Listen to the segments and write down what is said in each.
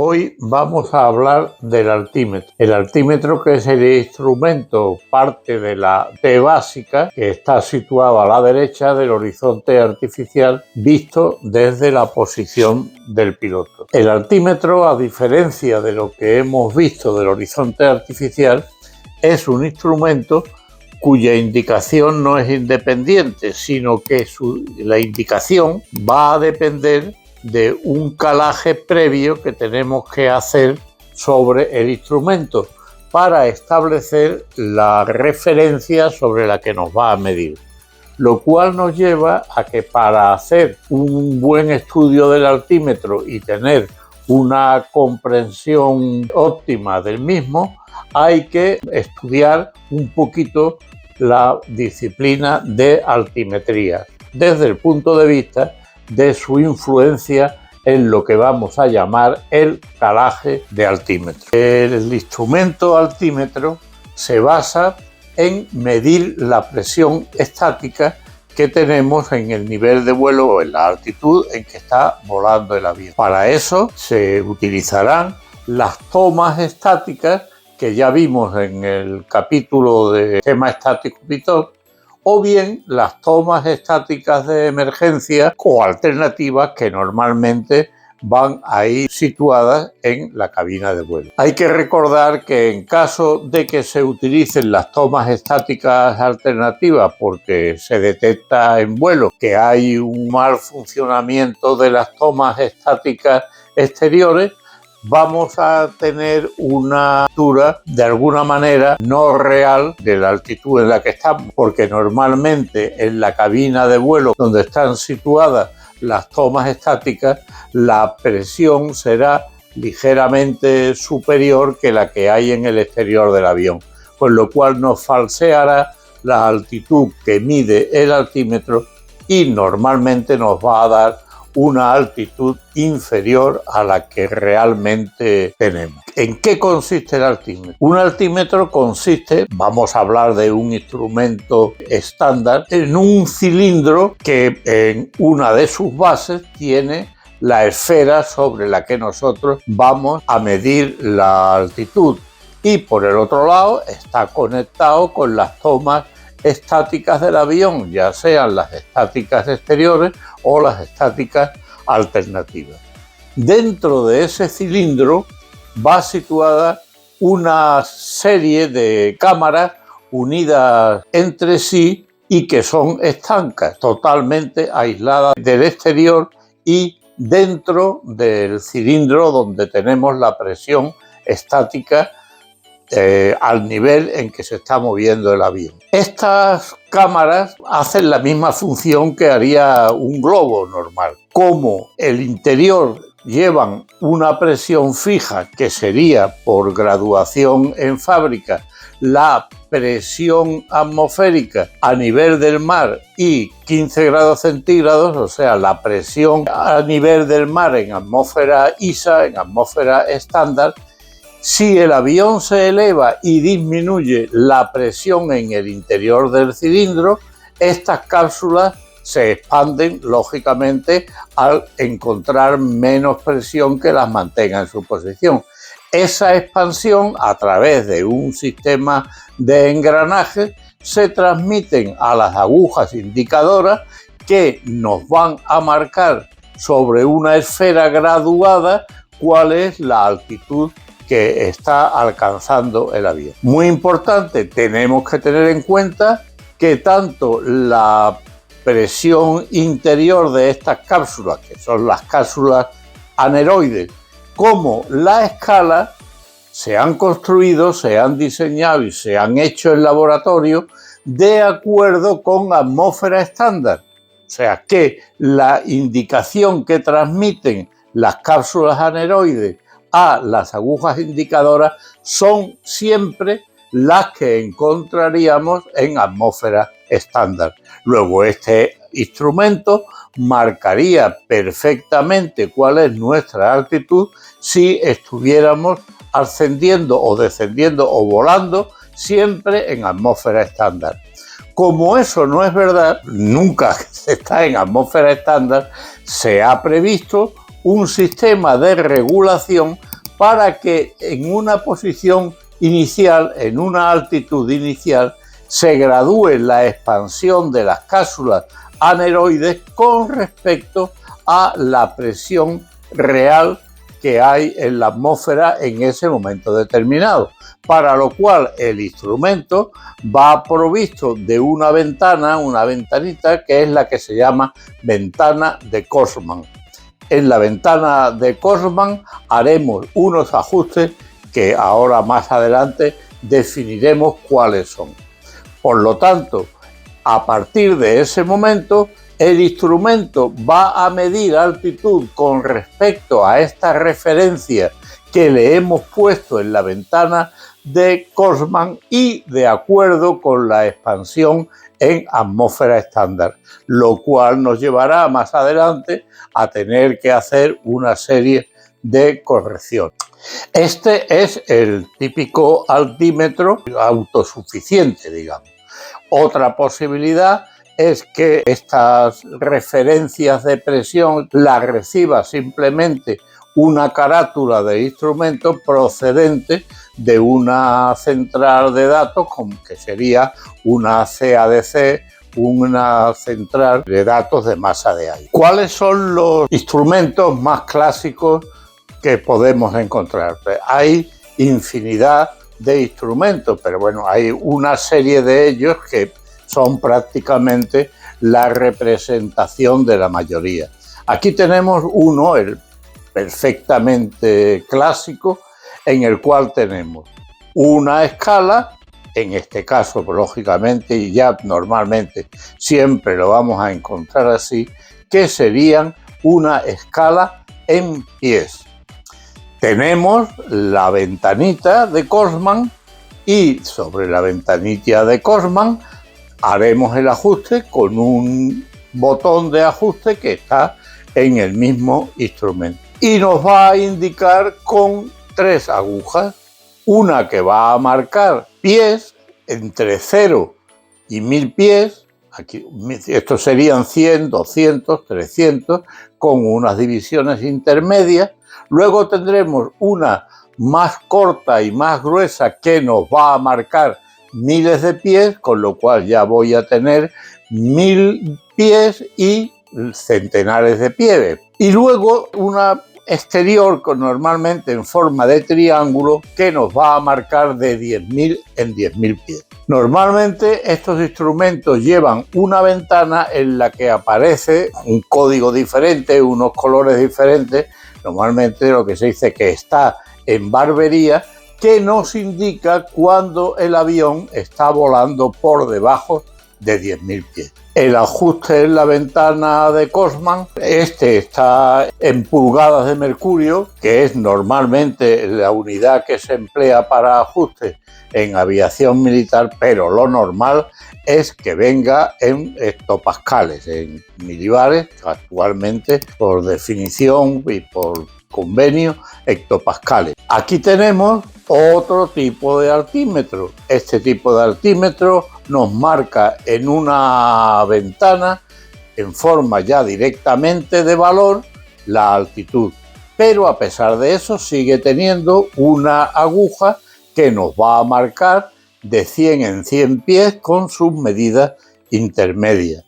Hoy vamos a hablar del altímetro. El altímetro, que es el instrumento, parte de la T básica, que está situado a la derecha del horizonte artificial visto desde la posición del piloto. El altímetro, a diferencia de lo que hemos visto del horizonte artificial, es un instrumento cuya indicación no es independiente, sino que la indicación va a depender de un calaje previo que tenemos que hacer sobre el instrumento para establecer la referencia sobre la que nos va a medir. Lo cual nos lleva a que para hacer un buen estudio del altímetro y tener una comprensión óptima del mismo, hay que estudiar un poquito la disciplina de altimetría desde el punto de vista de su influencia en lo que vamos a llamar el calaje de altímetro. El instrumento altímetro se basa en medir la presión estática que tenemos en el nivel de vuelo o en la altitud en que está volando el avión. Para eso se utilizarán las tomas estáticas que ya vimos en el capítulo de tema estático pitot, o bien las tomas estáticas de emergencia o alternativas que normalmente van a ir situadas en la cabina de vuelo. Hay que recordar que en caso de que se utilicen las tomas estáticas alternativas porque se detecta en vuelo que hay un mal funcionamiento de las tomas estáticas exteriores, vamos a tener una altura de alguna manera no real de la altitud en la que estamos, porque normalmente en la cabina de vuelo donde están situadas las tomas estáticas, la presión será ligeramente superior que la que hay en el exterior del avión, con lo cual nos falseará la altitud que mide el altímetro y normalmente nos va a dar una altitud inferior a la que realmente tenemos. ¿En qué consiste el altímetro? Un altímetro consiste, vamos a hablar de un instrumento estándar, en un cilindro que en una de sus bases tiene la esfera sobre la que nosotros vamos a medir la altitud, y por el otro lado está conectado con las tomas estáticas del avión, ya sean las estáticas exteriores o las estáticas alternativas. Dentro de ese cilindro va situada una serie de cámaras unidas entre sí y que son estancas, totalmente aisladas del exterior y dentro del cilindro donde tenemos la presión estática al nivel en que se está moviendo el avión. Estas cámaras hacen la misma función que haría un globo normal. Como el interior llevan una presión fija, que sería por graduación en fábrica la presión atmosférica a nivel del mar y 15 grados centígrados, o sea, la presión a nivel del mar en atmósfera ISA, en atmósfera estándar. Si el avión se eleva y disminuye la presión en el interior del cilindro, estas cápsulas se expanden lógicamente al encontrar menos presión que las mantenga en su posición. Esa expansión, a través de un sistema de engranajes, se transmiten a las agujas indicadoras que nos van a marcar sobre una esfera graduada cuál es la altitud que está alcanzando el avión. Muy importante, tenemos que tener en cuenta que tanto la presión interior de estas cápsulas, que son las cápsulas aneroides, como la escala, se han construido, se han diseñado y se han hecho en laboratorio de acuerdo con atmósfera estándar. O sea que la indicación que transmiten las cápsulas aneroides a las agujas indicadoras son siempre las que encontraríamos en atmósfera estándar. Luego este instrumento marcaría perfectamente cuál es nuestra altitud si estuviéramos ascendiendo o descendiendo o volando siempre en atmósfera estándar. Como eso no es verdad, nunca se está en atmósfera estándar, se ha previsto un sistema de regulación para que en una posición inicial, en una altitud inicial, se gradúe la expansión de las cápsulas aneroides con respecto a la presión real que hay en la atmósfera en ese momento determinado, para lo cual el instrumento va provisto de una ventanita que es la que se llama ventana de Korsman. En la ventana de Korsman haremos unos ajustes que ahora más adelante definiremos cuáles son. Por lo tanto, a partir de ese momento, el instrumento va a medir altitud con respecto a esta referencia que le hemos puesto en la ventana de Korsman y de acuerdo con la expansión en atmósfera estándar, lo cual nos llevará más adelante a tener que hacer una serie de correcciones. Este es el típico altímetro autosuficiente, digamos. Otra posibilidad es que estas referencias de presión las reciba simplemente una carátula de instrumento procedente de una central de datos, como que sería una CADC, una central de datos de masa de aire. ¿Cuáles son los instrumentos más clásicos que podemos encontrar? Pues hay infinidad de instrumentos, pero bueno, hay una serie de ellos que son prácticamente la representación de la mayoría. Aquí tenemos uno, el perfectamente clásico, en el cual tenemos una escala, en este caso, lógicamente, y ya normalmente siempre lo vamos a encontrar así, que serían una escala en pies. Tenemos la ventanita de Korsman y sobre la ventanilla de Korsman haremos el ajuste con un botón de ajuste que está en el mismo instrumento. Y nos va a indicar con 3 agujas, una que va a marcar pies entre 0 y 1000 pies, aquí, estos serían 100, 200, 300, con unas divisiones intermedias. Luego tendremos una más corta y más gruesa que nos va a marcar miles de pies, con lo cual ya voy a tener 1000 pies y centenares de pies. Y luego una exterior normalmente en forma de triángulo que nos va a marcar de 10.000 en 10.000 pies. Normalmente estos instrumentos llevan una ventana en la que aparece un código diferente, unos colores diferentes, normalmente lo que se dice que está en barbería, que nos indica cuando el avión está volando por debajo de 10.000 pies. El ajuste en la ventana de Korsman, este está en pulgadas de mercurio, que es normalmente la unidad que se emplea para ajustes en aviación militar, pero lo normal es que venga en hectopascales, en milibares, actualmente por definición y por convenio hectopascales. Aquí tenemos otro tipo de altímetro. Este tipo de altímetro nos marca en una ventana en forma ya directamente de valor la altitud, pero a pesar de eso sigue teniendo una aguja que nos va a marcar de 100 en 100 pies con sus medidas intermedias.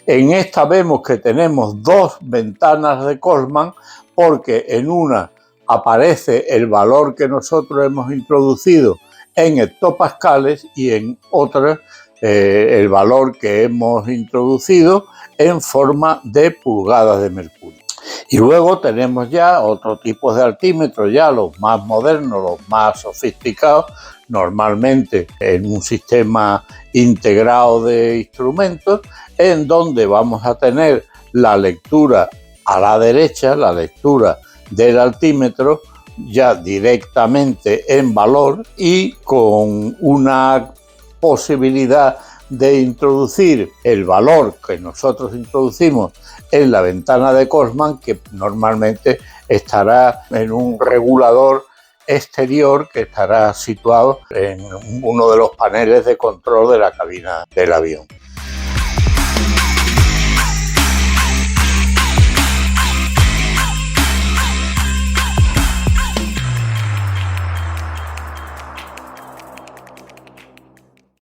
En esta vemos que tenemos 2 ventanas de Korsman, porque en una aparece el valor que nosotros hemos introducido en hectopascales y en otra el valor que hemos introducido en forma de pulgadas de mercurio. Y luego tenemos ya otro tipo de altímetros, ya los más modernos, los más sofisticados, normalmente en un sistema integrado de instrumentos, en donde vamos a tener la lectura a la derecha, la lectura del altímetro ya directamente en valor y con una posibilidad de introducir el valor que nosotros introducimos en la ventana de Korsman, que normalmente estará en un regulador exterior que estará situado en uno de los paneles de control de la cabina del avión.